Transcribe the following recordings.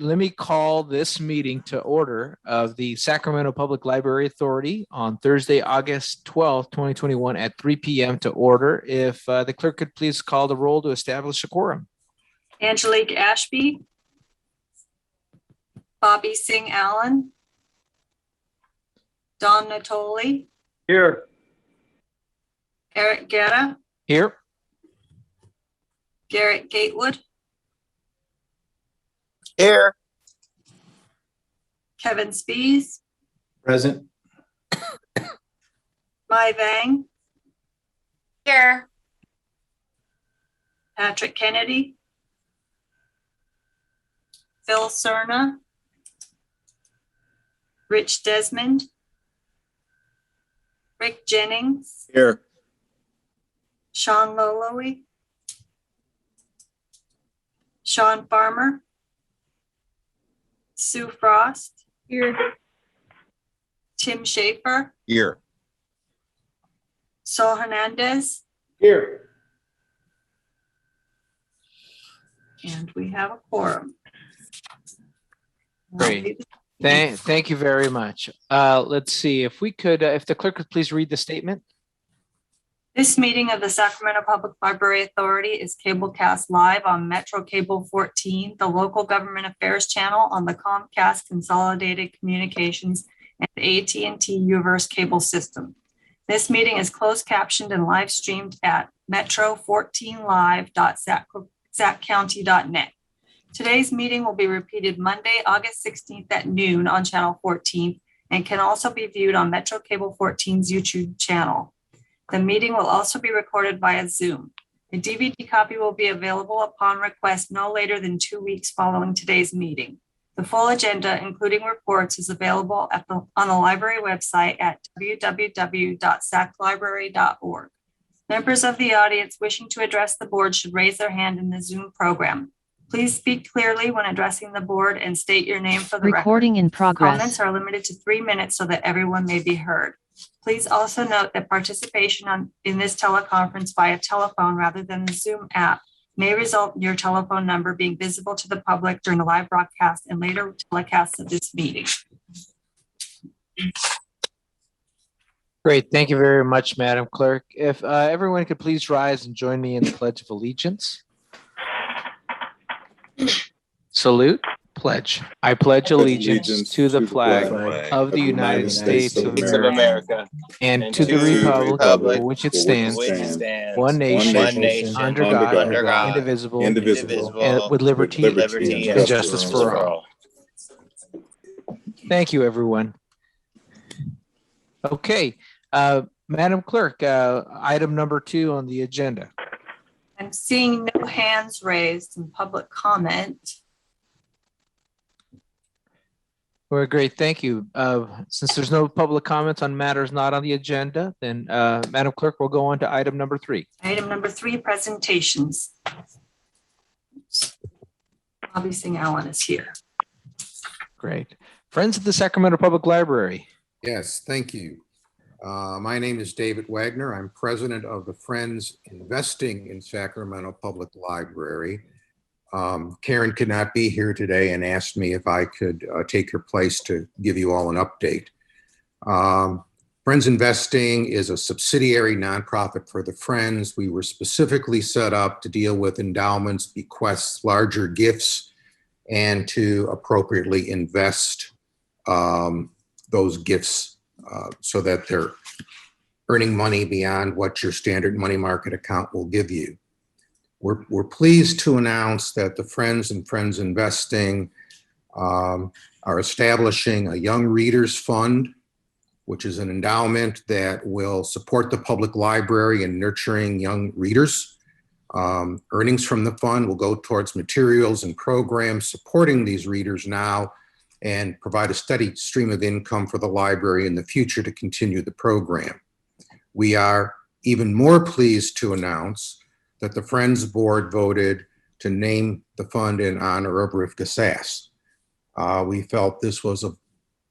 Let me call this meeting to order of the Sacramento Public Library Authority on Thursday, August 12th, 2021 at 3 p.m. to order. If the clerk could please call the roll to establish a quorum. Angelique Ashby, Bobby Singh Allen, Don Natoli. Here. Eric Guerra. Here. Garrett Gatewood. Here. Kevin Spees. Present. Mai Vang. Here. Patrick Kennedy. Phil Cerna. Rich Desmond. Rick Jennings. Here. Sean Loloe. Sean Farmer. Sue Frost. Here. Tim Schaefer. Here. Sol Hernandez. Here. And we have a quorum. Great. Thank you very much. Let's see if we could, if the clerk could please read the statement. This meeting of the Sacramento Public Library Authority is cablecast live on Metro Cable 14, the local government affairs channel on the Comcast Consolidated Communications and AT&T Uverse cable system. This meeting is closed captioned and live streamed at metro14live.saccounty.net. Today's meeting will be repeated Monday, August 16th at noon on channel 14 and can also be viewed on Metro Cable 14's YouTube channel. The meeting will also be recorded via Zoom. A DVD copy will be available upon request no later than 2 weeks following today's meeting. The full agenda, including reports, is available on the library website at www.saclibrary.org. Members of the audience wishing to address the board should raise their hand in the Zoom program. Please speak clearly when addressing the board and state your name for the recording record. In progress. Comments are limited to 3 minutes so that everyone may be heard. Please also note that participation in this teleconference via telephone rather than the Zoom app may result in your telephone number being visible to the public during the live broadcast and later telecasts of this meeting. Great. Thank you very much, Madam Clerk. If everyone could please rise and join me in the Pledge of Allegiance. Salute. Pledge. I pledge allegiance to the flag of the United States of America and to the republic for which it stands, one nation, under God, indivisible, and with liberty and justice for all. Thank you, everyone. Okay, Madam Clerk, item number 2 on the agenda. I'm seeing no hands raised in public comment. Well, great. Thank you. Since there's no public comments on matters not on the agenda, then Madam Clerk, we'll go on to item number 3. Item number 3, presentations. Bobby Singh Allen is here. Great. Friends of the Sacramento Public Library. Yes, thank you. My name is David Wagner. I'm president of the Friends Investing in Sacramento Public Library. Karen could not be here today and asked me if I could take her place to give you all an update. Friends Investing is a subsidiary nonprofit for the Friends. We were specifically set up to deal with endowments, bequests, larger gifts, and to appropriately invest those gifts so that they're earning money beyond what your standard money market account will give you. We're pleased to announce that the Friends and Friends Investing are establishing a Young Readers Fund, which is an endowment that will support the public library in nurturing young readers. Earnings from the fund will go towards materials and programs supporting these readers now and provide a steady stream of income for the library in the future to continue the program. We are even more pleased to announce that the Friends Board voted to name the fund in honor of Rivka Sass. We felt this was a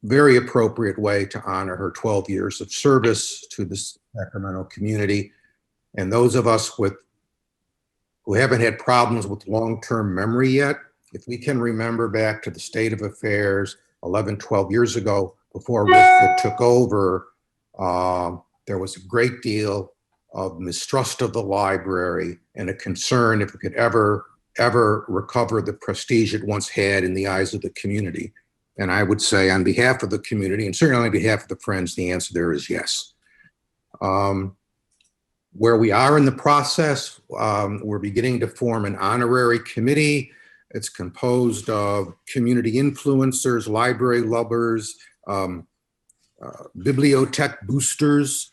very appropriate way to honor her 12 years of service to the Sacramento community. And those of us who haven't had problems with long-term memory yet, If we can remember back to the state of affairs 11, 12 years ago, before RIFCA took over, there was a great deal of mistrust of the library and a concern if it could ever recover the prestige it once had in the eyes of the community. And I would say on behalf of the community, and certainly on behalf of the Friends, the answer there is yes. Where we are in the process, we're beginning to form an honorary committee. It's composed of community influencers, library lovers, bibliotech boosters.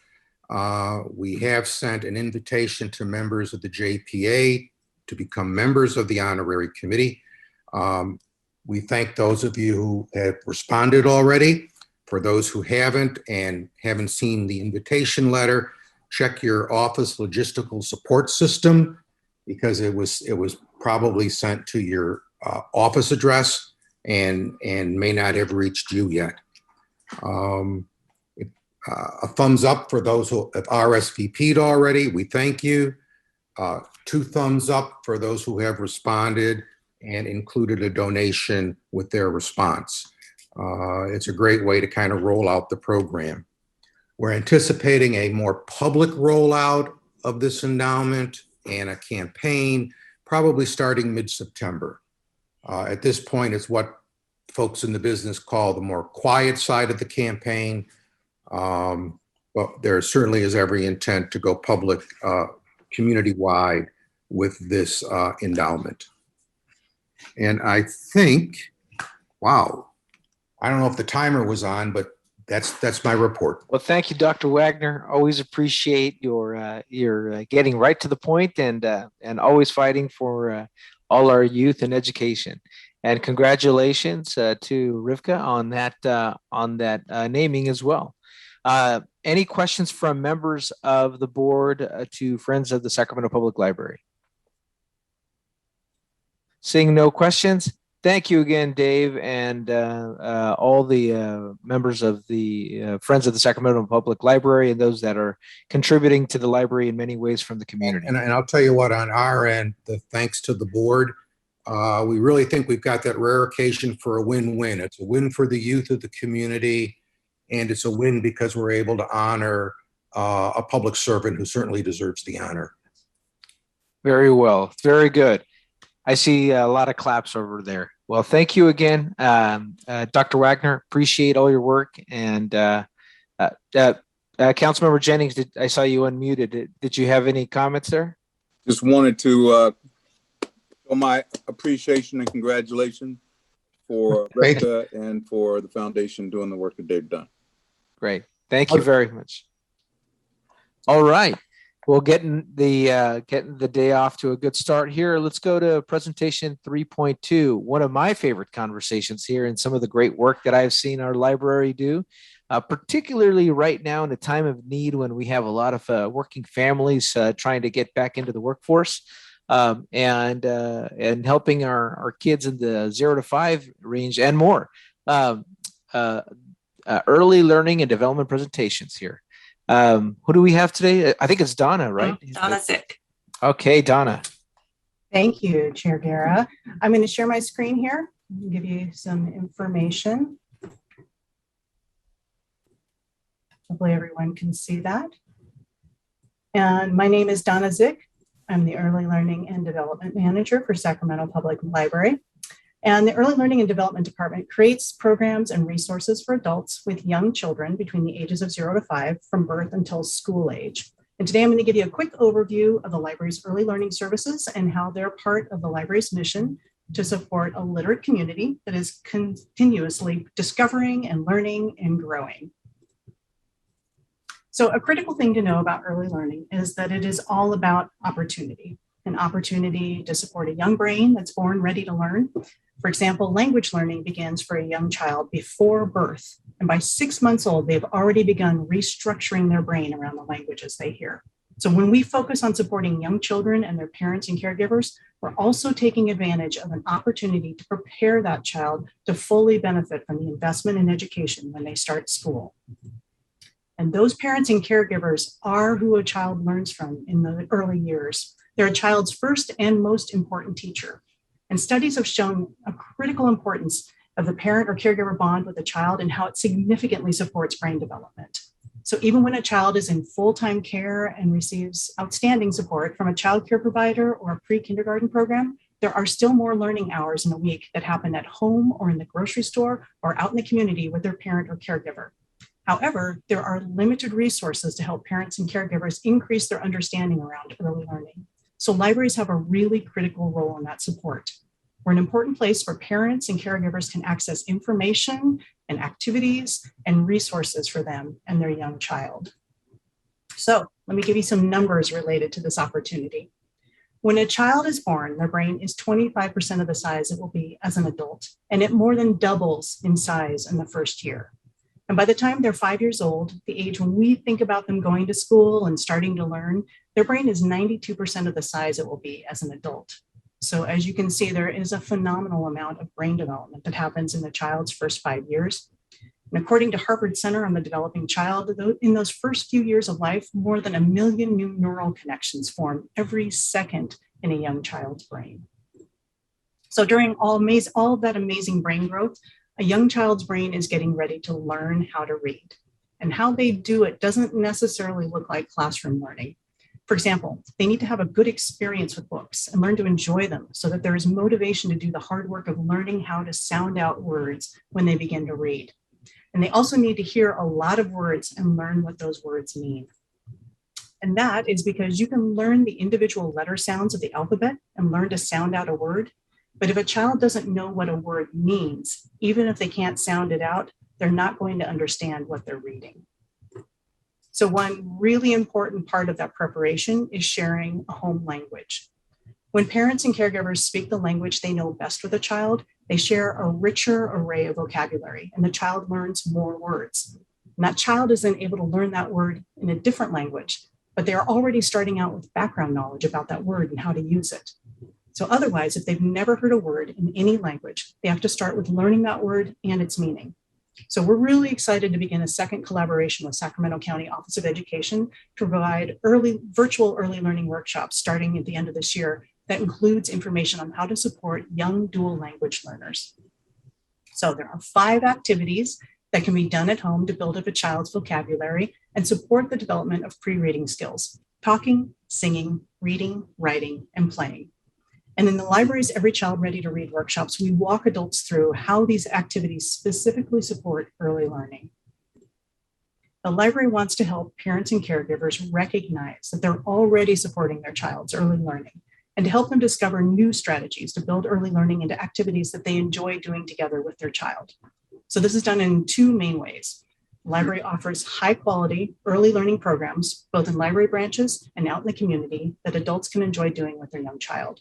We have sent an invitation to members of the JPA to become members of the honorary committee. We thank those of you who have responded already. For those who haven't and haven't seen the invitation letter, check your office logistical support system, because it was probably sent to your office address and may not have reached you yet. A thumbs up for those who have RSVP'd already. We thank you. 2 thumbs up for those who have responded and included a donation with their response. It's a great way to kind of roll out the program. We're anticipating a more public rollout of this endowment and a campaign, probably starting mid-September. At this point, it's what folks in the business call the more quiet side of the campaign. But there certainly is every intent to go public community-wide with this endowment. And I think, wow, I don't know if the timer was on, but that's my report. Well, thank you, Dr. Wagner. Always appreciate your getting right to the point and always fighting for all our youth and education. And congratulations to Rivka on that naming as well. Any questions from members of the board to Friends of the Sacramento Public Library? Seeing no questions, thank you again, Dave, and all the members of the Friends of the Sacramento Public Library and those that are contributing to the library in many ways from the community. And I'll tell you what, on our end, the thanks to the board, we really think we've got that rare occasion for a win-win. It's a win for the youth of the community, and it's a win because we're able to honor a public servant who certainly deserves the honor. Very well. Very good. I see a lot of claps over there. Well, thank you again, Dr. Wagner. Appreciate all your work. And Councilmember Jennings, I saw you unmuted. Did you have any comments there? Just wanted to show my appreciation and congratulations for Rivka and for the foundation doing the work that they've done. Great. Thank you very much. All right. Well, getting the day off to a good start here. Let's go to presentation 3.2. One of my favorite conversations here and some of the great work that I've seen our library do, particularly right now in a time of need when we have a lot of working families trying to get back into the workforce and helping our kids in the 0 to 5 range and more. Early learning and development presentations here. Who do we have today? I think it's Donna, right? Donna Zick. Okay, Donna. Thank you, Chair Guerra. I'm going to share my screen here and give you some information. Hopefully everyone can see that. And my name is Donna Zick. I'm the Early Learning and Development Manager for Sacramento Public Library. And the Early Learning and Development Department creates programs and resources for adults with young children between the ages of 0 to 5 from birth until school age. And today I'm going to give you a quick overview of the library's early learning services and how they're part of the library's mission to support a literate community that is continuously discovering and learning and growing. So a critical thing to know about early learning is that it is all about opportunity, an opportunity to support a young brain that's born ready to learn. For example, language learning begins for a young child before birth. And by 6 months old, they've already begun restructuring their brain around the languages they hear. So when we focus on supporting young children and their parents and caregivers, we're also taking advantage of an opportunity to prepare that child to fully benefit from the investment in education when they start school. And those parents and caregivers are who a child learns from in the early years. They're a child's first and most important teacher. And studies have shown a critical importance of the parent or caregiver bond with the child and how it significantly supports brain development. So even when a child is in full-time care and receives outstanding support from a child care provider or a pre-kindergarten program, there are still more learning hours in a week that happen at home or in the grocery store or out in the community with their parent or caregiver. However, there are limited resources to help parents and caregivers increase their understanding around early learning. So libraries have a really critical role in that support. We're an important place where parents and caregivers can access information and activities and resources for them and their young child. So let me give you some numbers related to this opportunity. When a child is born, their brain is 25% of the size it will be as an adult, and it more than doubles in size in the first year. And by the time they're 5 years old, the age when we think about them going to school and starting to learn, their brain is 92% of the size it will be as an adult. So as you can see, there is a phenomenal amount of brain development that happens in the child's first 5 years. And according to Harvard Center on the Developing Child, in those first few years of life, more than 1 million new neural connections form every second in a young child's brain. So during all of that amazing brain growth, a young child's brain is getting ready to learn how to read. And how they do it doesn't necessarily look like classroom learning. For example, they need to have a good experience with books and learn to enjoy them so that there is motivation to do the hard work of learning how to sound out words when they begin to read. And they also need to hear a lot of words and learn what those words mean. And that is because you can learn the individual letter sounds of the alphabet and learn to sound out a word. But if a child doesn't know what a word means, even if they can't sound it out, they're not going to understand what they're reading. So one really important part of that preparation is sharing a home language. When parents and caregivers speak the language they know best with a child, they share a richer array of vocabulary, and the child learns more words. And that child is then able to learn that word in a different language, but they are already starting out with background knowledge about that word and how to use it. So otherwise, if they've never heard a word in any language, they have to start with learning that word and its meaning. So we're really excited to begin a second collaboration with Sacramento County Office of Education to provide virtual early learning workshops starting at the end of this year that includes information on how to support young dual language learners. So there are 5 activities that can be done at home to build up a child's vocabulary and support the development of pre-reading skills: talking, singing, reading, writing, and playing. And in the library's Every Child Ready to Read workshops, we walk adults through how these activities specifically support early learning. The library wants to help parents and caregivers recognize that they're already supporting their child's early learning and to help them discover new strategies to build early learning into activities that they enjoy doing together with their child. So this is done in 2 main ways. The library offers high-quality early learning programs, both in library branches and out in the community, that adults can enjoy doing with their young child.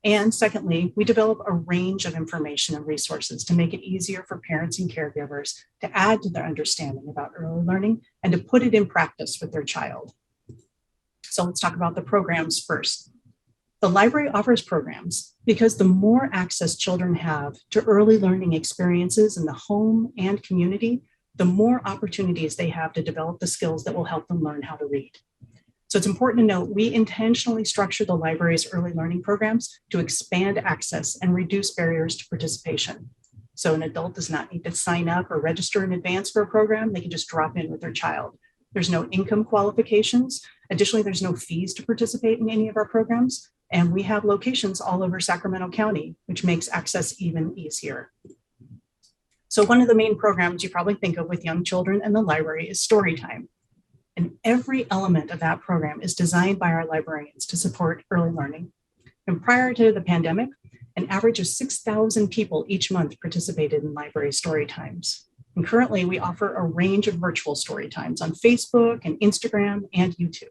And secondly, we develop a range of information and resources to make it easier for parents and caregivers to add to their understanding about early learning and to put it in practice with their child. So let's talk about the programs first. The library offers programs because the more access children have to early learning experiences in the home and community, the more opportunities they have to develop the skills that will help them learn how to read. So it's important to note, we intentionally structure the library's early learning programs to expand access and reduce barriers to participation. So an adult does not need to sign up or register in advance for a program. They can just drop in with their child. There's no income qualifications. Additionally, there's no fees to participate in any of our programs. And we have locations all over Sacramento County, which makes access even easier. So one of the main programs you probably think of with young children and the library is story time. And every element of that program is designed by our librarians to support early learning. And prior to the pandemic, an average of 6,000 people each month participated in library story times. And currently we offer a range of virtual story times on Facebook and Instagram and YouTube.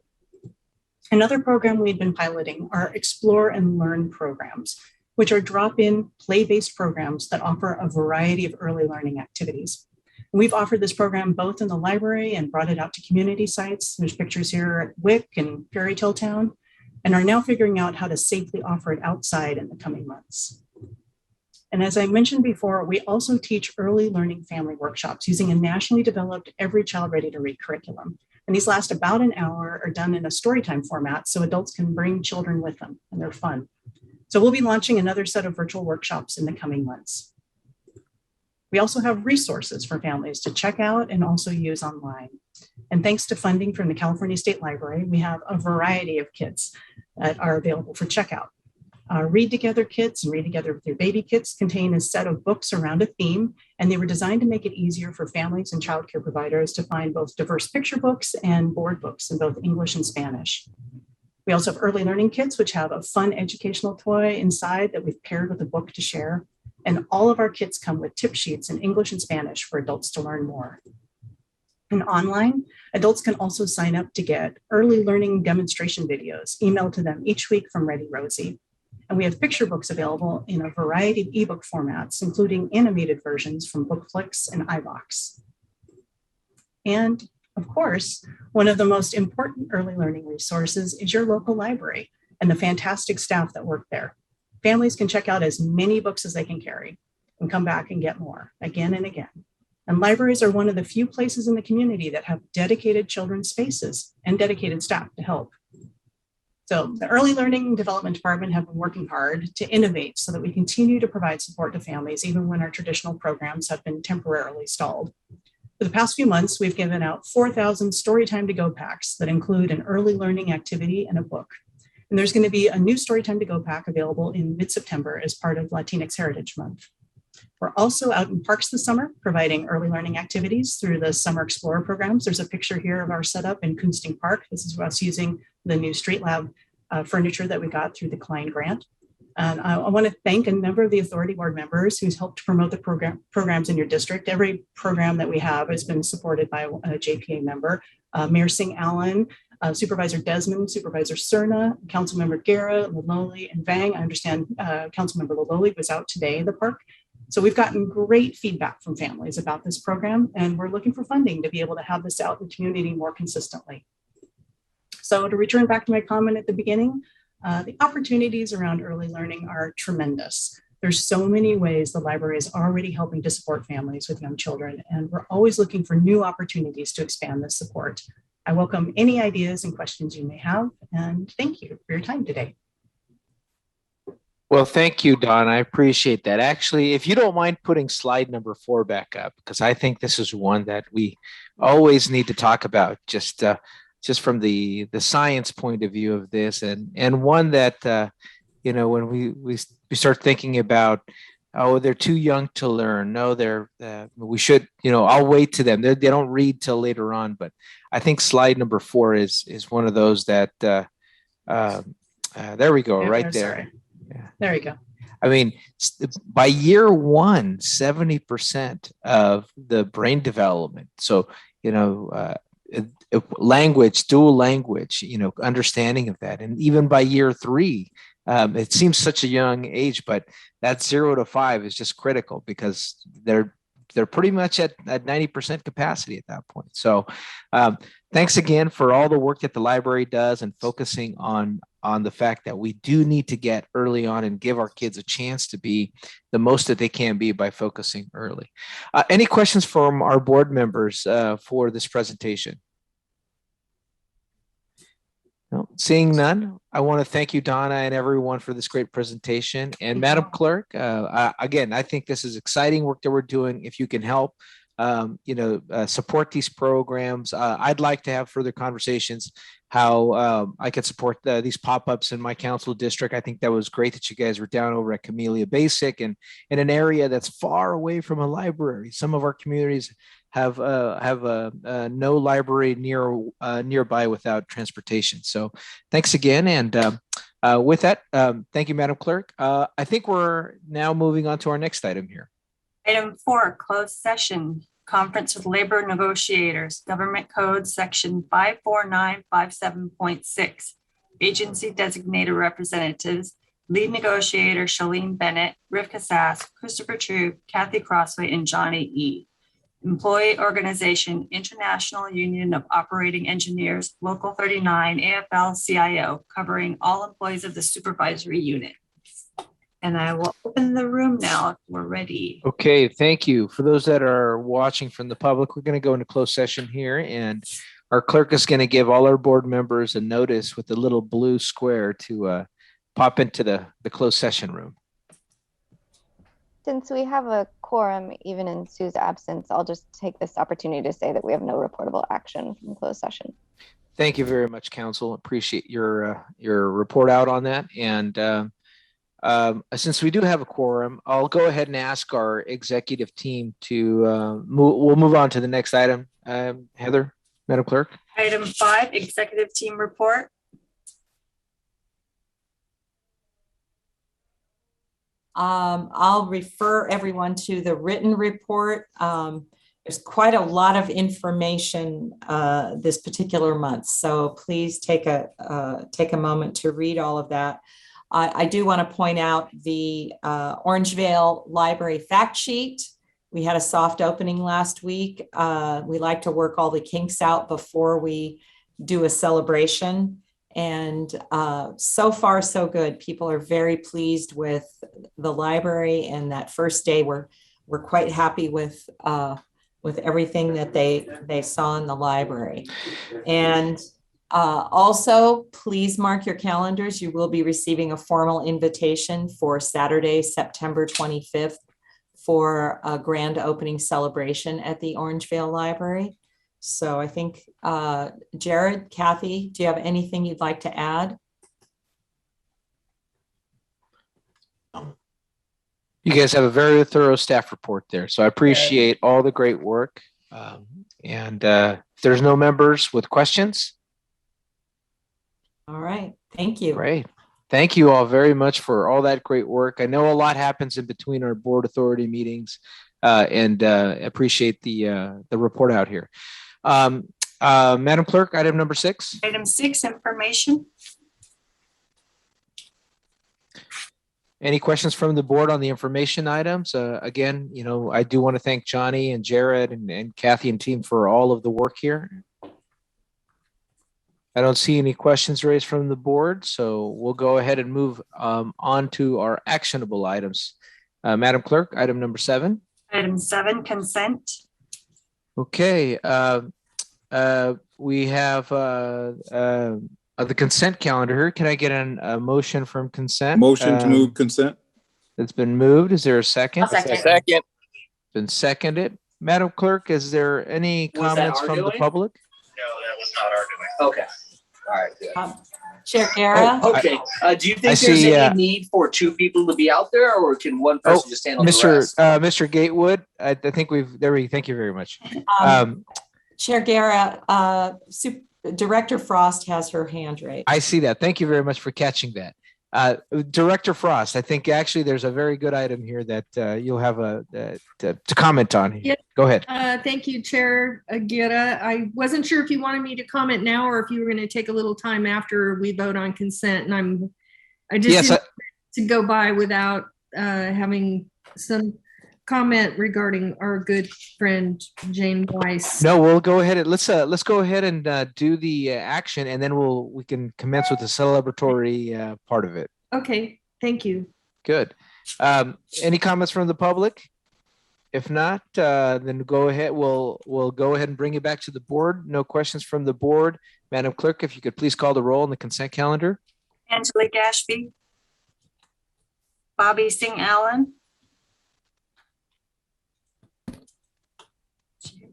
Another program we've been piloting are Explore and Learn programs, which are drop-in play-based programs that offer a variety of early learning activities. We've offered this program both in the library and brought it out to community sites. There's pictures here at WIC and Fairy Tale Town, and are now figuring out how to safely offer it outside in the coming months. And as I mentioned before, we also teach early learning family workshops using a nationally developed Every Child Ready to Read curriculum. And these last about an hour, are done in a storytime format so adults can bring children with them, and they're fun. So we'll be launching another set of virtual workshops in the coming months. We also have resources for families to check out and also use online. And thanks to funding from the California State Library, we have a variety of kits that are available for checkout. Read Together kits and Read Together with Your Baby kits contain a set of books around a theme, and they were designed to make it easier for families and childcare providers to find both diverse picture books and board books in both English and Spanish. We also have early learning kits, which have a fun educational toy inside that we've paired with a book to share. And all of our kits come with tip sheets in English and Spanish for adults to learn more. And online, adults can also sign up to get early learning demonstration videos emailed to them each week from Ready Rosie. And we have picture books available in a variety of ebook formats, including animated versions from BookFlix and iVox. And of course, one of the most important early learning resources is your local library and the fantastic staff that work there. Families can check out as many books as they can carry and come back and get more again and again. And libraries are one of the few places in the community that have dedicated children's spaces and dedicated staff to help. So the Early Learning and Development Department have been working hard to innovate so that we continue to provide support to families even when our traditional programs have been temporarily stalled. For the past few months, we've given out 4,000 Storytime to Go packs that include an early learning activity and a book. And there's going to be a new Storytime to Go pack available in mid-September as part of Latinx Heritage Month. We're also out in parks this summer, providing early learning activities through the Summer Explorer programs. There's a picture here of our setup in Kunsting Park. This is us using the new Street Lab furniture that we got through the Klein grant. And I want to thank a number of the authority board members who's helped promote the programs in your district. Every program that we have has been supported by a JPA member. Mayor Singh Allen, Supervisor Desmond, Supervisor Cerna, Councilmember Guerra, Lololi, and Vang. I understand Councilmember Lololi was out today in the park. So we've gotten great feedback from families about this program, and we're looking for funding to be able to have this out in the community more consistently. So to return back to my comment at the beginning, the opportunities around early learning are tremendous. There's so many ways the library is already helping to support families with young children, and we're always looking for new opportunities to expand this support. I welcome any ideas and questions you may have, and thank you for your time today. Well, thank you, Don. I appreciate that. Actually, if you don't mind putting slide number 4 back up, because I think this is one that we always need to talk about, just from the science point of view of this, and one that when we start thinking about, oh, they're too young to learn. No, we should, I'll wait to them. They don't read till later on, but I think slide number 4 is one of those that there we go, right there. Sorry. Yeah. There you go. I mean, by year 1, 70% of the brain development. So, language, dual language, understanding of that. And even by year 3, it seems such a young age, but that 0 to 5 is just critical because they're pretty much at 90% capacity at that point. So thanks again for all the work that the library does and focusing on the fact that we do need to get early on and give our kids a chance to be the most that they can be by focusing early. Any questions from our board members for this presentation? No, seeing none, I want to thank you, Donna, and everyone for this great presentation. And Madam Clerk, again, I think this is exciting work that we're doing. If you can help, support these programs. I'd like to have further conversations how I could support these pop-ups in my council district. I think that was great that you guys were down over at Camellia Basic and in an area that's far away from a library. Some of our communities have no library nearby without transportation. So thanks again. And with that, thank you, Madam Clerk. I think we're now moving on to our next item here. Item 4, closed session, conference with labor negotiators, Government Code Section 54957.6, agency designated representatives, lead negotiator Shalene Bennett, Rivka Sass, Christopher True, Kathy Crossway, and Johnny E. Employee organization, International Union of Operating Engineers, Local 39, AFL-CIO, covering all employees of the supervisory unit. And I will open the room now if we're ready. Okay, thank you. For those that are watching from the public, we're going to go into closed session here, and our clerk is going to give all our board members a notice with a little blue square to pop into the closed session room. Since we have a quorum, even in Sue's absence, I'll just take this opportunity to say that we have no reportable action from closed session. Thank you very much, Council. Appreciate your report out on that. And since we do have a quorum, I'll go ahead and ask our executive team to we'll move on to the next item. Heather, Madam Clerk. Item 5, executive team report. I'll refer everyone to the written report. There's quite a lot of information this particular month, so please take a moment to read all of that. I do want to point out the Orangevale Library fact sheet. We had a soft opening last week. We like to work all the kinks out before we do a celebration. And so far, so good. People are very pleased with the library, and that first day we're quite happy with everything that they saw in the library. And also, please mark your calendars. You will be receiving a formal invitation for Saturday, September 25th for a grand opening celebration at the Orangevale Library. So I think, Jared, Kathy, do you have anything you'd like to add? You guys have a very thorough staff report there, so I appreciate all the great work. And if there's no members with questions. All right, thank you. Great. Thank you all very much for all that great work. I know a lot happens in between our board authority meetings, and appreciate the report out here. Madam Clerk, item number 6. Item 6, information. Any questions from the board on the information items? Again, I do want to thank Johnny and Jared and Kathy and team for all of the work here. I don't see any questions raised from the board, so we'll go ahead and move on to our actionable items. Madam Clerk, item number 7. Item 7, consent. Okay, we have the consent calendar here. Can I get a motion from consent? Motion to move consent. It's been moved. Is there a second? Second. Been seconded. Madam Clerk, is there any Was that comments our from the doing? public? No, that was not our doing. Okay. All right, good. Chair Guerra? Okay, do you I think there's see, any need for 2 people to be out there, or can one person just handle the rest? Mr. Gatewood, I think thank you very much. Chair Guerra, Director Frost has her hand raised. I see that. Thank you very much for catching that. Director Frost, I think actually there's a very good item here that you'll have to comment on. Yeah. Go ahead. Thank you, Chair Aguirre. I wasn't sure if you wanted me to comment now or if you were going to take a little time after we vote on consent. And I just didn't to go by without having some comment regarding our good friend Jane Weiss. No, we'll go ahead and let's go ahead and do the action, and then we can commence with the celebratory part of it. Okay, thank you. Good. Any comments from the public? If not, then go ahead. We'll go ahead and bring it back to the board. No questions from the board. Madam Clerk, if you could please call the roll on the consent calendar. Angela Gashby. Bobby Singh Allen.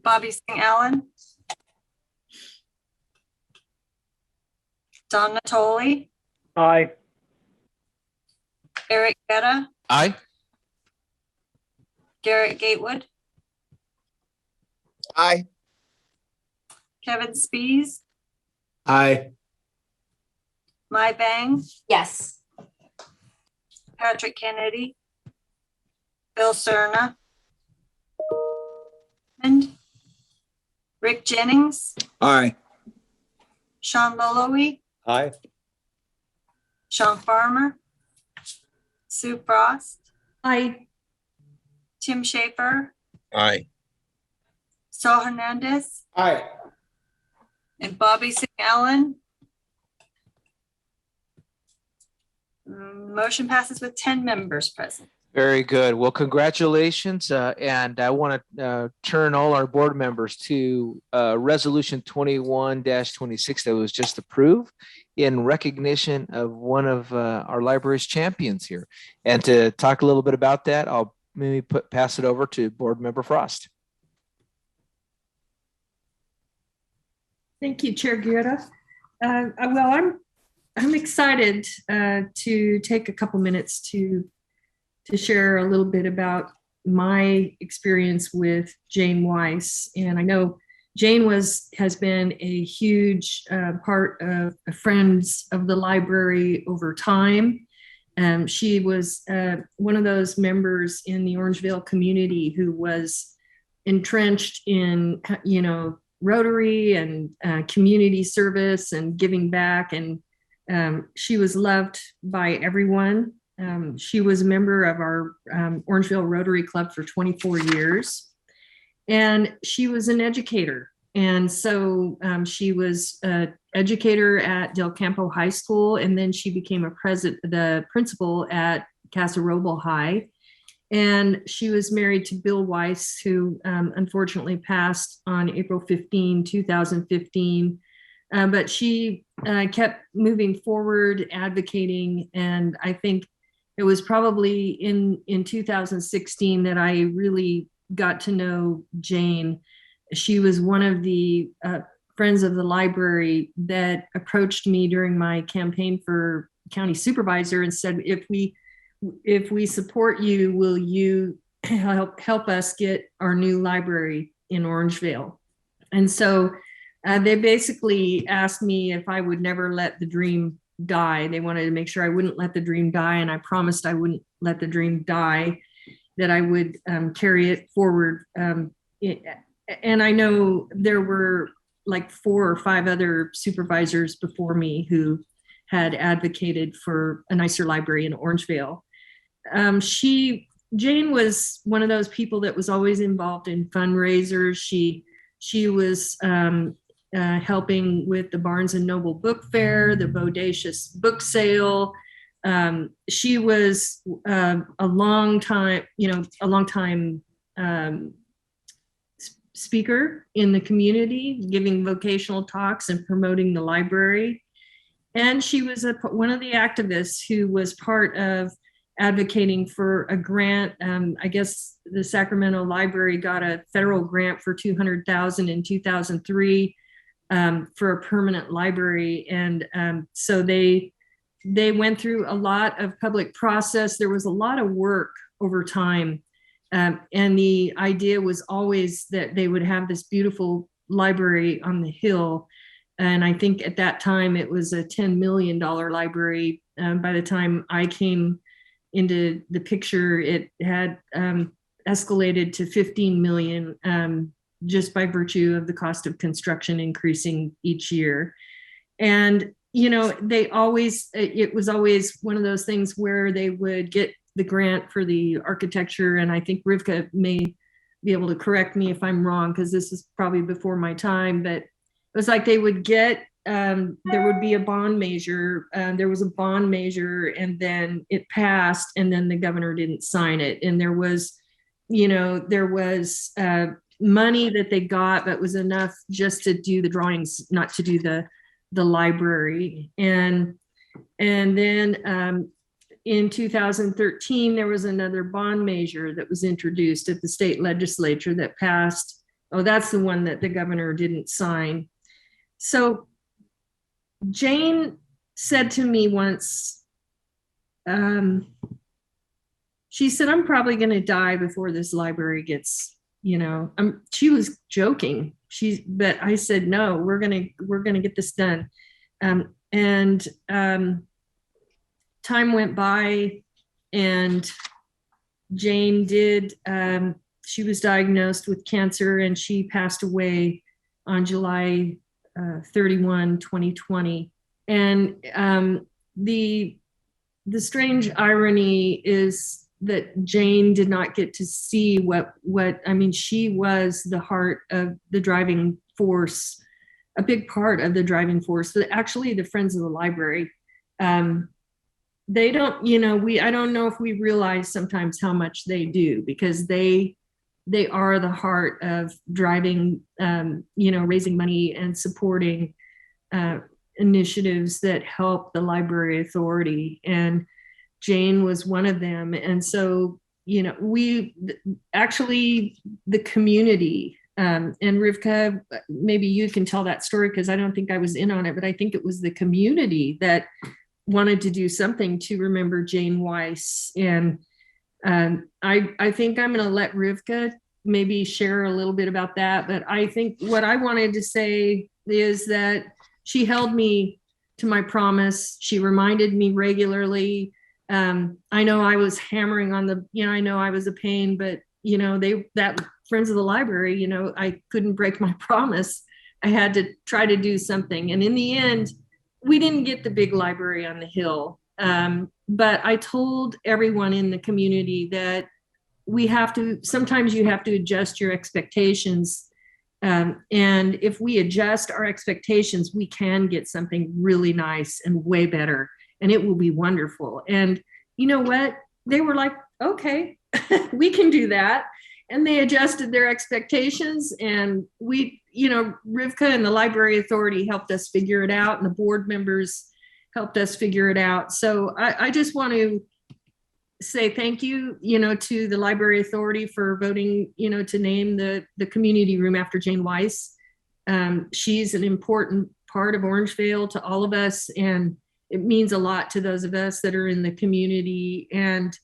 Bobby Singh Allen. Don Natoli. Aye. Eric Guetta. Aye. Garrett Gatewood. Aye. Kevin Spees. Aye. Mai Bang. Yes. Patrick Kennedy. Bill Cerna. And Rick Jennings. Aye. Sean Loloe. Aye. Sean Farmer. Sue Frost. Aye. Tim Schaefer. Aye. Saul Hernandez. Aye. And Bobby Singh Allen. Motion passes with 10 members present. Very good. Well, congratulations. And I want to turn all our board members to Resolution 21-26 that was just approved in recognition of one of our library's champions here. And to talk a little bit about that, I'll maybe pass it over to Board Member Frost. Thank you, Chair Guerra. Well, I'm excited to take a couple minutes to share a little bit about my experience with Jane Weiss. And I know Jane has been a huge part of Friends of the Library over time. She was one of those members in the Orangevale community who was entrenched in, Rotary and community service and giving back. And she was loved by everyone. She was a member of our Orangevale Rotary Club for 24 years. And she was an educator. And so she was an educator at Del Campo High School, and then she became the principal at Casa Roble High. And she was married to Bill Weiss, who unfortunately passed on April 15, 2015. But she kept moving forward, advocating. And I think it was probably in 2016 that I really got to know Jane. She was one of the Friends of the Library that approached me during my campaign for county supervisor and said, if we support you, will you help us get our new library in Orangevale? And so they basically asked me if I would never let the dream die. They wanted to make sure I wouldn't let the dream die. And I promised I wouldn't let the dream die, that I would carry it forward. And I know there were like 4 or 5 other supervisors before me who had advocated for a nicer library in Orangevale. Jane was one of those people that was always involved in fundraisers. She was helping with the Barnes and Noble Book Fair, the Bodacious Book Sale. She was a long time speaker in the community, giving vocational talks and promoting the library. And she was one of the activists who was part of advocating for a grant. I guess the Sacramento Library got a federal grant for $200,000 in 2003 for a permanent library. And so they went through a lot of public process. There was a lot of work over time. And the idea was always that they would have this beautiful library on the hill. And I think at that time it was a $10 million library. By the time I came into the picture, it had escalated to 15 million just by virtue of the cost of construction increasing each year. And, it was always one of those things where they would get the grant for the architecture. And I think Rivka may be able to correct me if I'm wrong, because this is probably before my time, but it was like they would get, there would be a bond measure. There was a bond measure and then it passed and then the governor didn't sign it. And there was money that they got, but was enough just to do the drawings, not to do the library. And then in 2013, there was another bond measure that was introduced at the state legislature that passed. Oh, that's the one that the governor didn't sign. So Jane said to me once, she said, I'm probably going to die before this library gets, she was joking. But I said, no, we're going to get this done. And time went by and Jane did, she was diagnosed with cancer and she passed away on July 31, 2020. And the strange irony is that Jane did not get to see she was the heart of the driving force, a big part of the driving force, actually the Friends of the Library. they don't, I don't know if we realize sometimes how much they do, because they are the heart of driving, raising money and supporting initiatives that help the library authority. And Jane was one of them. And so, we actually, the community, and Rivka, maybe you can tell that story because I don't think I was in on it, but I think it was the community that wanted to do something to remember Jane Weiss. And I think I'm going to let Rivka maybe share a little bit about that. But I think what I wanted to say is that she held me to my promise. She reminded me regularly. I know I was hammering on I know I was a pain, but that Friends of the Library, I couldn't break my promise. I had to try to do something. And in the end, we didn't get the big library on the hill. But I told everyone in the community that sometimes you have to adjust your expectations. And if we adjust our expectations, we can get something really nice and way better, and it will be wonderful. And you know what? They were like, okay, we can do that. And they adjusted their expectations, and Rivka and the Library Authority helped us figure it out, and the board members helped us figure it out. So I just want to say thank you, to the Library Authority for voting, to name the community room after Jane Weiss. She's an important part of Orangevale to all of us, and it means a lot to those of us that are in the community, and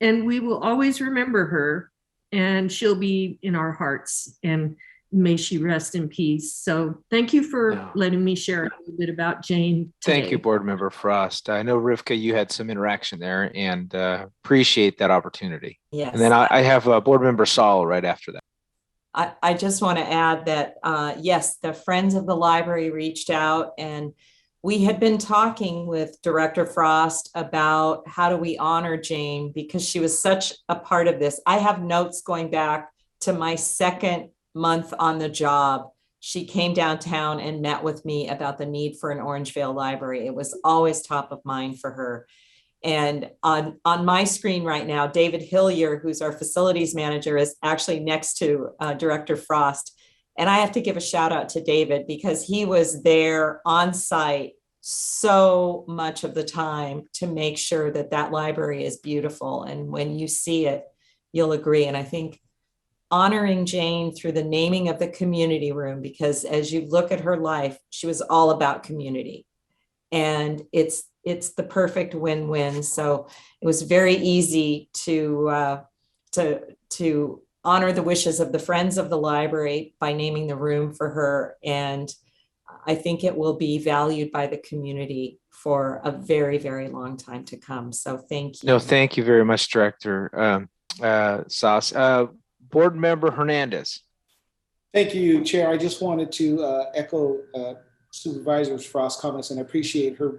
we will always remember her, and she'll be in our hearts, and may she rest in peace. So thank you for letting me share a little bit about Jane today. Thank you, Board Member Frost. I know, Rivka, you had some interaction there, and appreciate that opportunity. Yes. And then I have Board Member Saul right after that. I just want to add that, yes, the Friends of the Library reached out, and we had been talking with Director Frost about how do we honor Jane, because she was such a part of this. I have notes going back to my second month on the job. She came downtown and met with me about the need for an Orangevale library. It was always top of mind for her. And on my screen right now, David Hillier, who's our facilities manager, is actually next to Director Frost. And I have to give a shout out to David, because he was there on site so much of the time to make sure that that library is beautiful. And when you see it, you'll agree. And I think honoring Jane through the naming of the community room, because as you look at her life, she was all about community. And it's the perfect win-win. So it was very easy to honor the wishes of the Friends of the Library by naming the room for her. And I think it will be valued by the community for a very, very long time to come. So thank you. No, thank you very much, Director Sauce. Board Member Hernandez. Thank you, Chair. I just wanted to echo Supervisor Frost's comments and appreciate her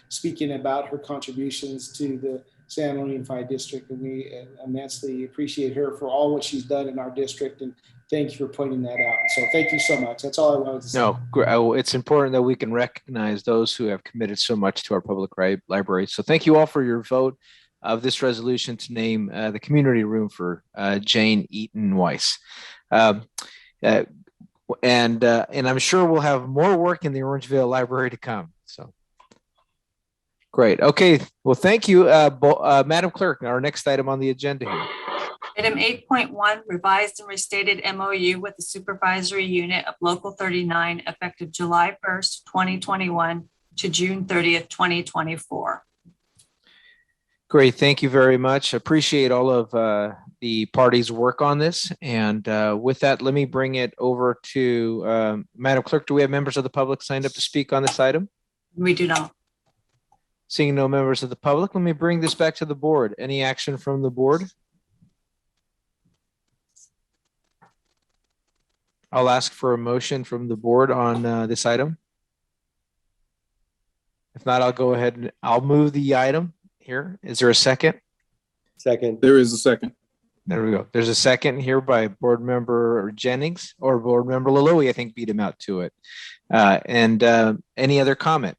speaking about her contributions to the San Luis Unified District, and we immensely appreciate her for all what she's done in our district, and thank you for pointing that out. So thank you so much. That's all I wanted to say. No, it's important that we can recognize those who have committed so much to our public library. So thank you all for your vote of this resolution to name the community room for Jane Eaton Weiss. And I'm sure we'll have more work in the Orangevale Library to come. So great. Okay. Well, thank you, Madam Clerk. Our next item on the agenda here. Item 8.1, revised and restated MOU with the Supervisory Unit of Local 39, effective July 1st, 2021 to June 30th, 2024. Great. Thank you very much. Appreciate all of the parties' work on this. And with that, let me bring it over to Madam Clerk. Do we have members of the public signed up to speak on this item? We do not. Seeing no members of the public, let me bring this back to the board. Any action from the board? I'll ask for a motion from the board on this item. If not, I'll go ahead and I'll move the item here. Is there a second? Second. There is a second. There we go. There's a second here by Board Member Jennings, or Board Member Laloy, I think beat him out to it. And any other comment?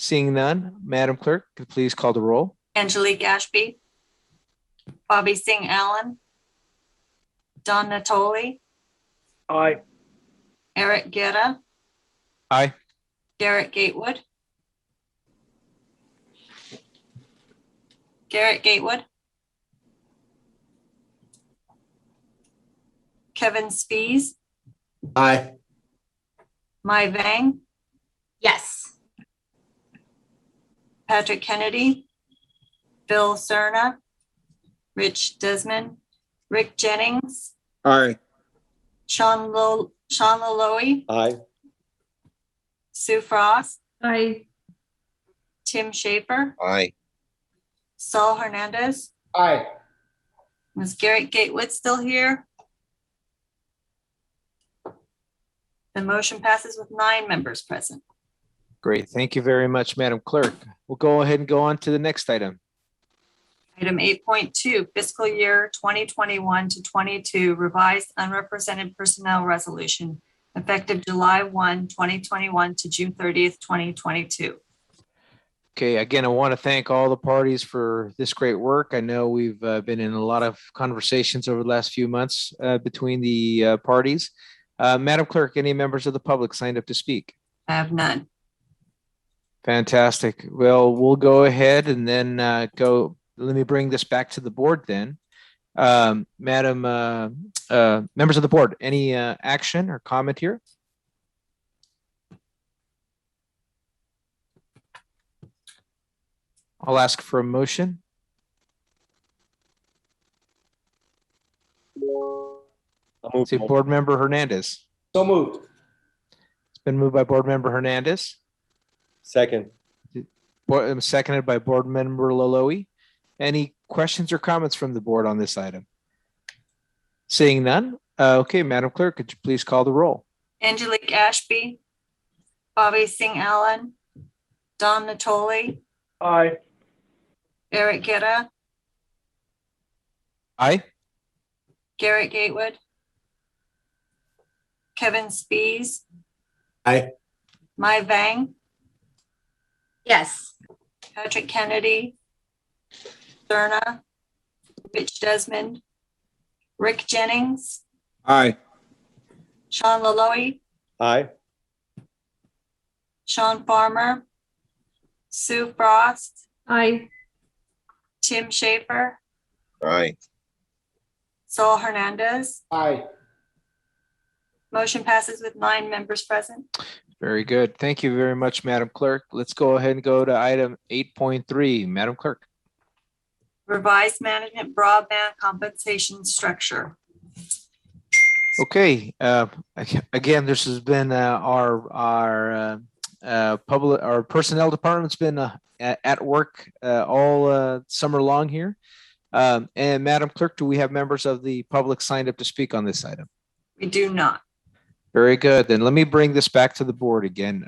Seeing none, Madam Clerk, could you please call the roll? Angelique Ashby, Bobby Singh Allen, Don Natoli, Aye. Eric Guerra, Aye. Garrett Gatewood, Garrett Gatewood, Kevin Spies, Aye. Mai Vang, Yes. Patrick Kennedy, Bill Cerna, Rich Desmond, Rick Jennings, Aye. Sean Laloe, Aye. Sue Frost, Aye. Tim Schaefer, Aye. Saul Hernandez. Aye. Was Garrett Gatewood still here? The motion passes with 9 members present. Great. Thank you very much, Madam Clerk. We'll go ahead and go on to the next item. Item 8.2, fiscal year 2021 to 22 revised unrepresented personnel resolution effective July 1, 2021 to June 30th, 2022. Okay, again, I want to thank all the parties for this great work. I know we've been in a lot of conversations over the last few months between the parties. Madam Clerk, any members of the public signed up to speak? I have none. Fantastic. Well, we'll go ahead and then let me bring this back to the board then. Madam, members of the board, any action or comment here? I'll ask for a motion. See, Board Member Hernandez. So moved. It's been moved by Board Member Hernandez, Second. seconded by Board Member Laloe. Any questions or comments from the board on this item? Seeing none. Okay, Madam Clerk, could you please call the roll? Angelique Ashby, Bobby Singh Allen, Don Natoli, Aye. Eric Guerra, Aye. Garrett Gatewood, Kevin Spies, Aye. Mai Vang, Yes. Patrick Kennedy, Cerna, Rich Desmond, Rick Jennings, Aye. Sean Laloe, Aye. Sean Farmer, Sue Frost, Aye. Tim Schaefer, Aye. Saul Hernandez. Aye. Motion passes with 9 members present. Very good. Thank you very much, Madam Clerk. Let's go ahead and go to item 8.3. Madam Clerk. Revised management broadband compensation structure. Okay. Again, this has been our personnel department's been at work all summer long here. And Madam Clerk, do we have members of the public signed up to speak on this item? We do not. Very good. Then let me bring this back to the board again.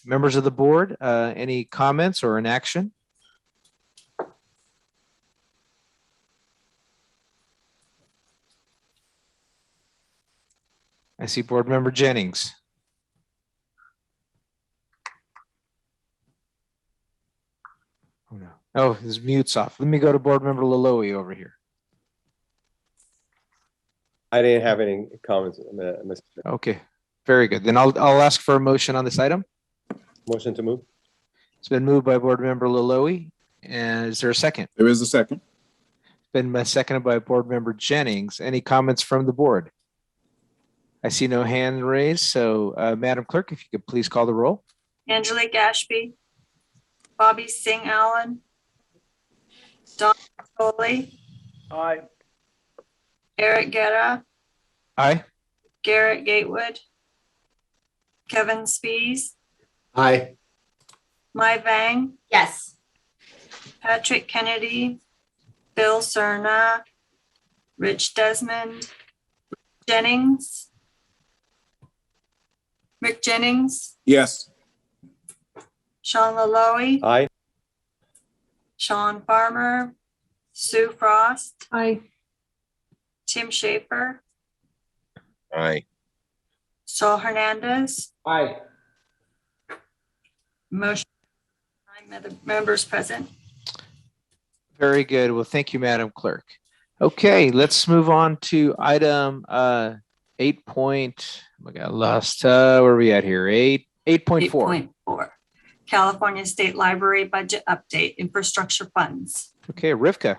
Members of the board, any comments or an action? I see Board Member Jennings. Oh, no. Oh, his mute's off. Let me go to Board Member Laloe over here. I didn't have any comments, Mr. Chair. Okay, very good. Then I'll ask for a motion on this item. Motion to move. It's been moved by Board Member Laloe. And is there a second? There is a second. It's been seconded by Board Member Jennings. Any comments from the board? I see no hand raised. So Madam Clerk, if you could please call the roll. Angelique Ashby, Bobby Singh Allen, Don Natoli, Aye. Eric Guerra, Aye. Garrett Gatewood, Kevin Spies, Aye. Mai Vang, Yes. Patrick Kennedy, Bill Cerna, Rich Desmond, Rick Jennings, Yes. Sean Laloe, Aye. Sean Farmer, Sue Frost, Aye. Tim Schaefer, Aye. Saul Hernandez. Aye. Motion Other members present. Very good. Well, thank you, Madam Clerk. Okay, let's move on to item 8 point. I got lost. Where are we at here? 8.4. 8.4. California State Library Budget Update, Infrastructure Funds. Okay, Rivka.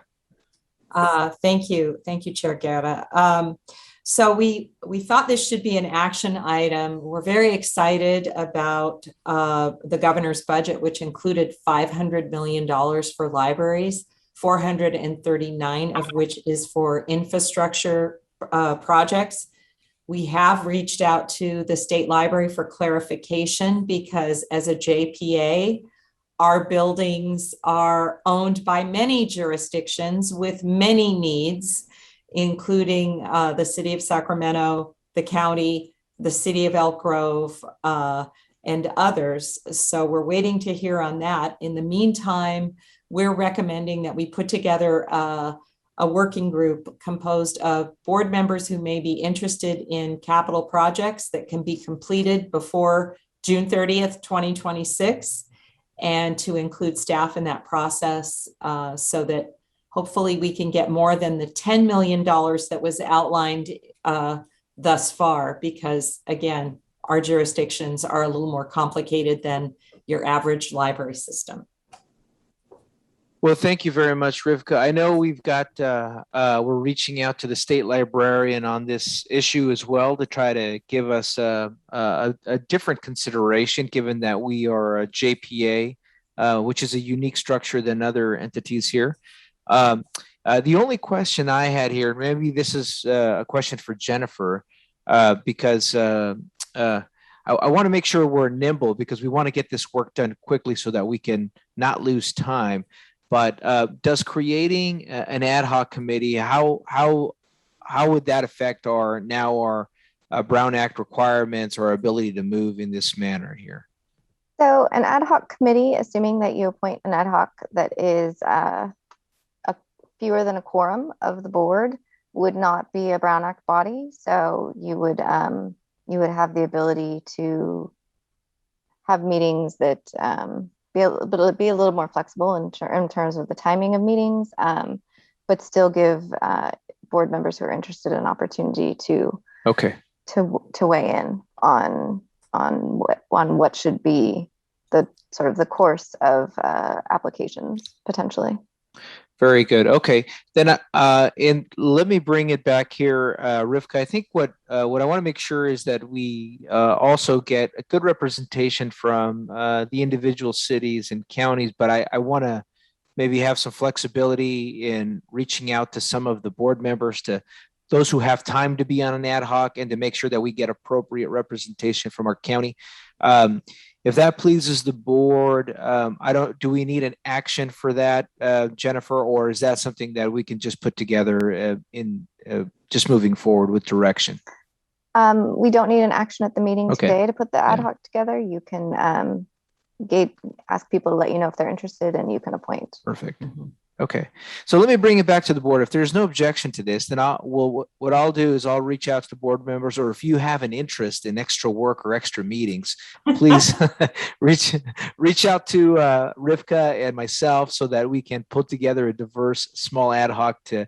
Thank you. Thank you, Chair Guerra. So we thought this should be an action item. We're very excited about the governor's budget, which included $500 million for libraries, 439 of which is for infrastructure projects. We have reached out to the state library for clarification because as a JPA, our buildings are owned by many jurisdictions with many needs, including the city of Sacramento, the county, the city of Elk Grove, and others. So we're waiting to hear on that. In the meantime, we're recommending that we put together a working group composed of board members who may be interested in capital projects that can be completed before June 30th, 2026, and to include staff in that process so that hopefully we can get more than the $10 million that was outlined thus far, because again, our jurisdictions are a little more complicated than your average library system. Well, thank you very much, Rivka. I know we've got, we're reaching out to the state librarian on this issue as well to try to give us a different consideration, given that we are a JPA, which is a unique structure than other entities here. The only question I had here, maybe this is a question for Jennifer, because I want to make sure we're nimble because we want to get this work done quickly so that we can not lose time. But does creating an ad hoc committee, how would that affect our Brown Act requirements or our ability to move in this manner here? So an ad hoc committee, assuming that you appoint an ad hoc that is fewer than a quorum of the board, would not be a Brown Act body. So you would have the ability to have meetings that be a little more flexible in terms of the timing of meetings, but still give board members who are interested an opportunity to weigh in on what should be the sort of the course of applications potentially. Very good. Okay, then and let me bring it back here, Rivka. I think what I want to make sure is that we also get a good representation from the individual cities and counties, but I want to maybe have some flexibility in reaching out to some of the board members, to those who have time to be on an ad hoc, and to make sure that we get appropriate representation from our county. If that pleases the board, do we need an action for that, Jennifer, or is that something that we can just put together in just moving forward with direction? We don't need an action at the meeting today to put the ad hoc together. You can ask people to let you know if they're interested, and you can appoint. Perfect. Okay, so let me bring it back to the board. If there's no objection to this, then what I'll do is I'll reach out to the board members, or if you have an interest in extra work or extra meetings, please reach out to Rivka and myself so that we can put together a diverse small ad hoc to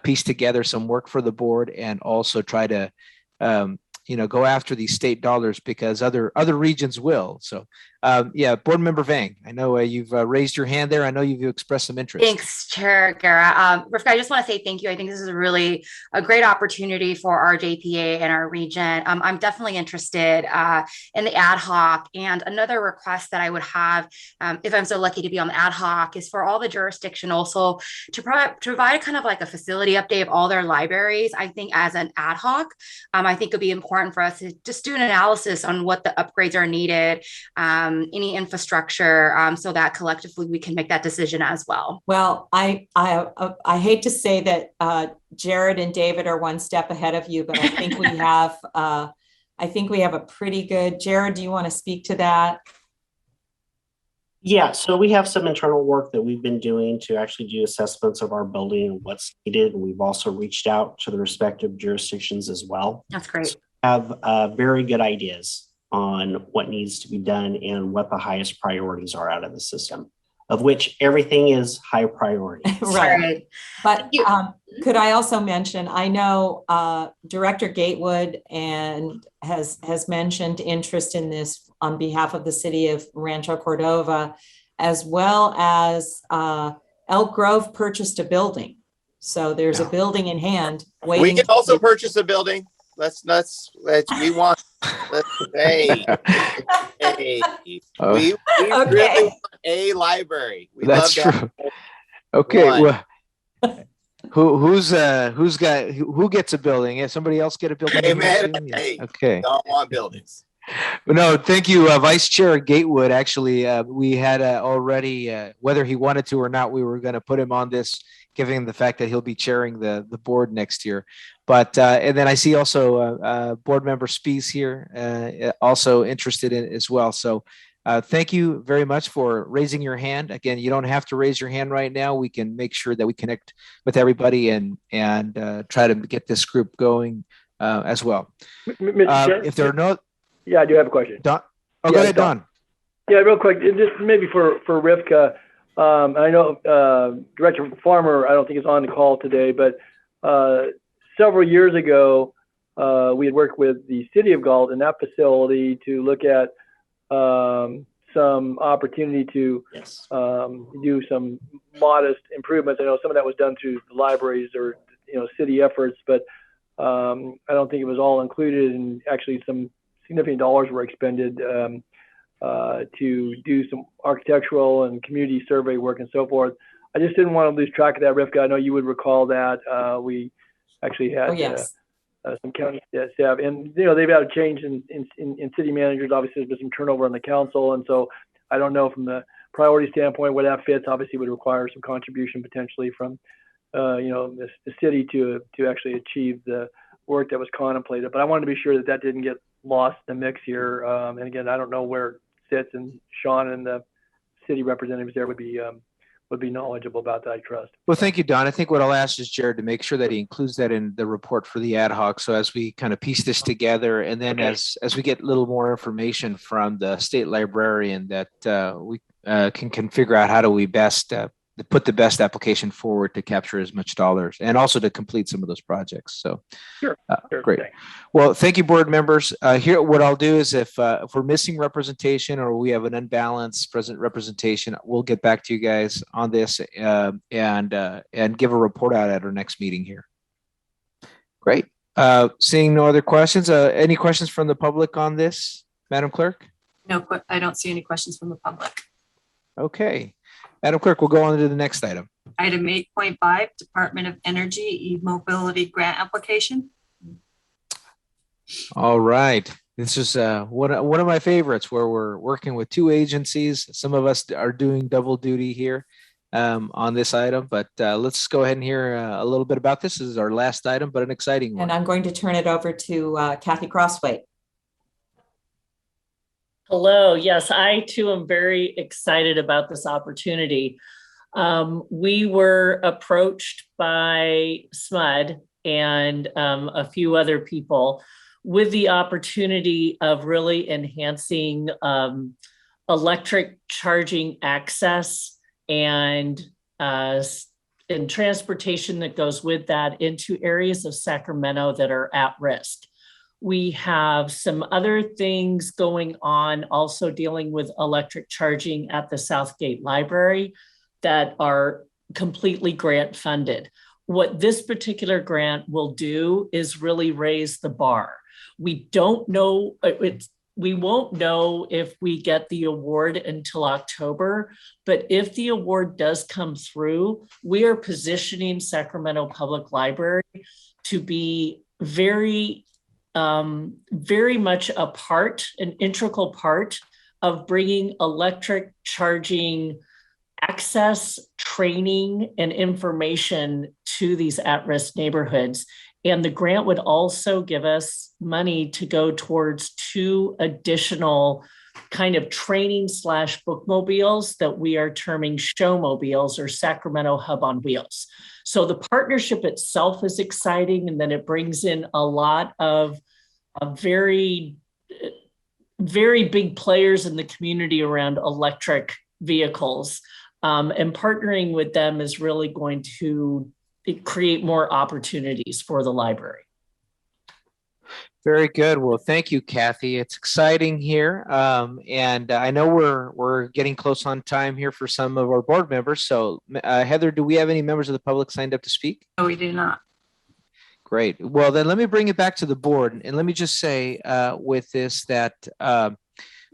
piece together some work for the board, and also try to go after these state dollars, because other regions will. So Board Member Vang, I know you've raised your hand there. I know you've expressed some interest. Thanks, Chair Guerra. Rivka, I just want to say thank you. I think this is really a great opportunity for our JPA and our region. I'm definitely interested in the ad hoc. And another request that I would have, if I'm so lucky to be on the ad hoc, is for all the jurisdiction also to provide kind of like a facility update of all their libraries. I think as an ad hoc, I think it'd be important for us to just do an analysis on what the upgrades are needed, any infrastructure, so that collectively we can make that decision as well. Well, I hate to say that Jared and David are one step ahead of you, but I think we have a pretty good. Jared, do you want to speak to that? Yeah, so we have some internal work that we've been doing to actually do assessments of our building and what's needed. And we've also reached out to the respective jurisdictions as well. That's great. So we have very good ideas on what needs to be done and what the highest priorities are out of the system. of which everything is high priority. Right. But could I also mention, I know Director Gatewood has mentioned interest in this on behalf of the city of Rancho Cordova, as well as Elk Grove purchased a building. So there's a building in hand. We can also purchase a building. We want. Hey, we really want a library. That's true. Okay, well, who gets a building? Yeah, somebody else get a building? Hey, man, okay. Don't want buildings. No, thank you, Vice Chair Gatewood. Actually, we had already, whether he wanted to or not, we were going to put him on this, given the fact that he'll be chairing the board next year. But and then I see also Board Member Spees here, also interested in it as well. So thank you very much for raising your hand. Again, you don't have to raise your hand right now. We can make sure that we connect with everybody and try to get this group going as well. Mr. Chair? If there are no, yeah, I do have a question. Don, go ahead, Don. Yeah, real quick, just maybe for Rivka. I know Director Farmer, I don't think is on the call today, but several years ago, we had worked with the city of Galt in that facility to look at some opportunity to do some modest improvements. I know some of that was done through the libraries or city efforts, but I don't think it was all included, and actually some significant dollars were expended to do some architectural and community survey work and so forth. I just didn't want to lose track of that, Rivka. I know you would recall that we actually had some county staff, and they've had a change in city managers. Obviously, there's been some turnover on the council, and so I don't know from the priority standpoint where that fits. Obviously, would require some contribution potentially from the city to actually achieve the work that was contemplated. But I wanted to be sure that didn't get lost in the mix here. And again, I don't know where it sits, and Sean and the city representatives there would be knowledgeable about that, I trust. Well, thank you, Don. I think what I'll ask is Jared to make sure that he includes that in the report for the ad hoc. So as we kind of piece this together, and then as we get a little more information from the state librarian, that we can figure out how do we best put the best application forward to capture as much dollars and also to complete some of those projects. So sure. Great. Thanks. Well, thank you, board members. Here, what I'll do is if we're missing representation or we have an unbalanced present representation, we'll get back to you guys on this and give a report out at our next meeting here. Great. Seeing no other questions, any questions from the public on this, Madam Clerk? No, I don't see any questions from the public. Okay. Madam Clerk, we'll go on to the next item. Item 8.5, Department of Energy e-mobility grant application. All right. This is one of my favorites, where we're working with two agencies. Some of us are doing double duty here on this item, but let's go ahead and hear a little bit about this. This is our last item, but an exciting one. And I'm going to turn it over to Kathy Crossway. Hello. Yes, I too am very excited about this opportunity. We were approached by SMUD and a few other people with the opportunity of really enhancing electric charging access and transportation that goes with that into areas of Sacramento that are at risk. We have some other things going on also dealing with electric charging at the Southgate Library that are completely grant funded. What this particular grant will do is really raise the bar. We don't know, we won't know if we get the award until October, but if the award does come through, we are positioning Sacramento Public Library to be very much a part, an integral part of bringing electric charging access, training, and information to these at-risk neighborhoods. And the grant would also give us money to go towards 2 additional kind of training / bookmobiles that we are terming showmobiles or Sacramento Hub on Wheels. So the partnership itself is exciting, and then it brings in a lot of very, very big players in the community around electric vehicles. And partnering with them is really going to create more opportunities for the library. Very good. Well, thank you, Kathy. It's exciting here. And I know we're getting close on time here for some of our board members. So Heather, do we have any members of the public signed up to speak? No, we do not. Great. Well, then let me bring it back to the board. And let me just say with this that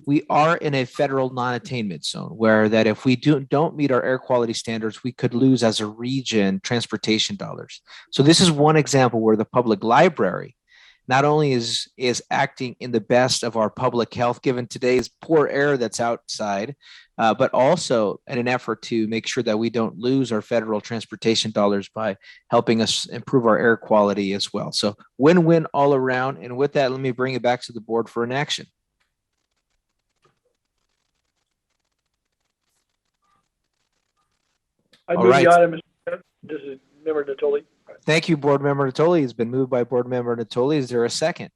we are in a federal non-attainment zone where that if we don't meet our air quality standards, we could lose as a region transportation dollars. So this is one example where the public library not only is acting in the best of our public health, given today's poor air that's outside, but also in an effort to make sure that we don't lose our federal transportation dollars by helping us improve our air quality as well. So win-win all around. And with that, let me bring it back to the board for an action. I move the item. This is Member Natoli. Thank you, Board Member Natoli. It's been moved by Board Member Natoli. Is there a second?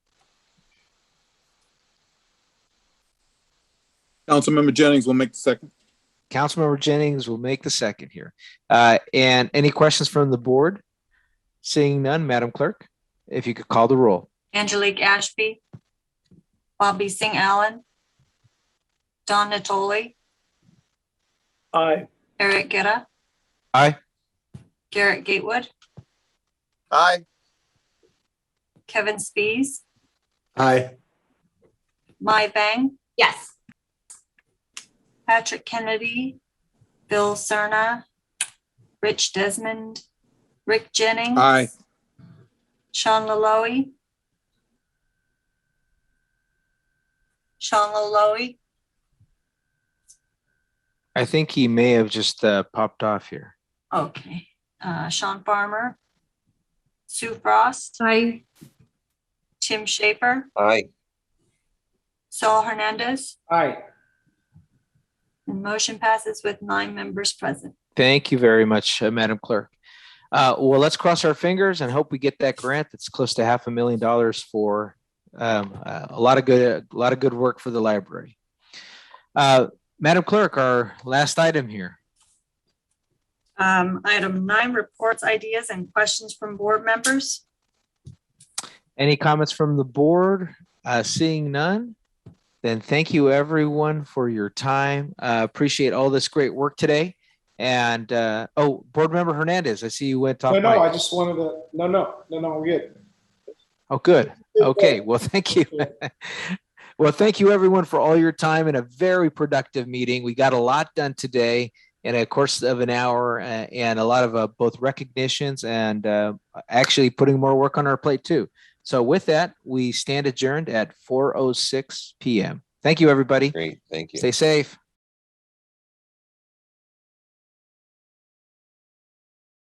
Councilmember Jennings will make the second. Councilmember Jennings will make the second here. And any questions from the board? Seeing none, Madam Clerk, if you could call the roll. Angelique Ashby, Bobby Singh Allen, Don Natoli, Aye. Eric Guerra, Aye. Garrett Gatewood, Aye. Kevin Spees, Aye. Mai Bang, Yes. Patrick Kennedy, Bill Cerna, Rich Desmond, Rick Jennings. Aye. Sean Laloe. Sean Laloe. I think he may have just popped off here. Okay. Sean Farmer, Sue Frost. Aye. Tim Schaefer, Aye. Saul Hernandez. Aye. And motion passes with 9 members present. Thank you very much, Madam Clerk. Well, let's cross our fingers and hope we get that grant that's close to $500,000 for a lot of good work for the library. Madam Clerk, our last item here. Item 9, reports, ideas, and questions from board members. Any comments from the board? Seeing none, then thank you everyone for your time. Appreciate all this great work today. And Board Member Hernandez, I see you went off. No, I just wanted to. No, we're good. Oh, good. Okay. Well, thank you. Well, thank you everyone for all your time in a very productive meeting. We got a lot done today in a course of an hour and a lot of both recognitions and actually putting more work on our plate too. So with that, we stand adjourned at 4:06 p.m. Thank you, everybody. Great. Thank you. Stay safe.